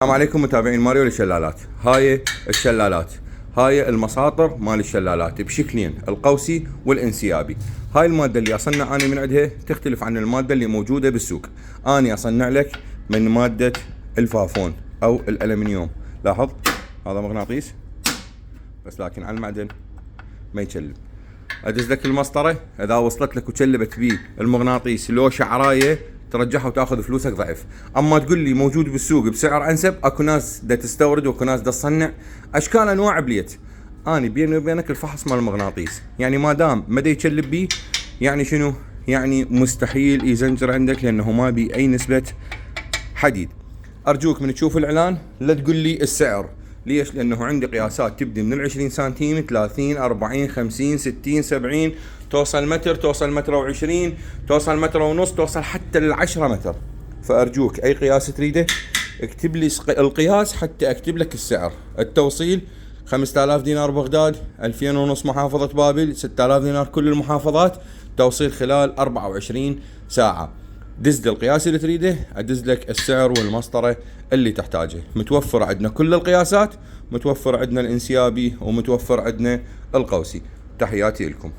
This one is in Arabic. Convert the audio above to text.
السلام عليكم متابعين ماريو للشلالات. هاي الشلالات، هاي المساطر مال الشلالات بشكلين، القوسي والانسيابي. هاي المادة اللي اصنع انا من عندها تختلف عن المادة اللي موجودة بالسوق. اني اصنع لك من مادة الفافون او الالمنيوم. لاحظ هذا مغناطيس بس لكن على المعدن ما يكلب. ادز لك المسطرة، اذا وصلت لك وكلبت بيه المغناطيس لو شعراية ترجعها وتاخذ فلوسك ضعف. اما تقول لي موجود بالسوق بسعر انسب، اكو ناس دا تستورد واكو ناس دا تصنع اشكال انواع بليت. اني بيني وبينك الفحص مال المغناطيس، يعني ما دام ما دا يكلب بيه يعني شنو؟ يعني مستحيل يزنجر عندك لانه ما بي اي نسبة حديد. ارجوك من تشوف الاعلان لا تقول لي السعر. ليش؟ لانه عندي قياسات تبدي من 20 سنتيم 30 40 50 60 70 توصل متر، توصل متر و20، توصل متر ونص، توصل حتى ل10 متر. فارجوك اي قياس تريده اكتب لي القياس حتى اكتب لك السعر. التوصيل 5000 دينار بغداد، 2000 ونص محافظة بابل، 6000 دينار كل المحافظات، توصيل خلال 24 ساعة. دز القياس اللي تريده، ادز لك السعر والمسطرة اللي تحتاجه. متوفر عندنا كل القياسات، متوفر عندنا الانسيابي ومتوفر عندنا القوسي. تحياتي لكم.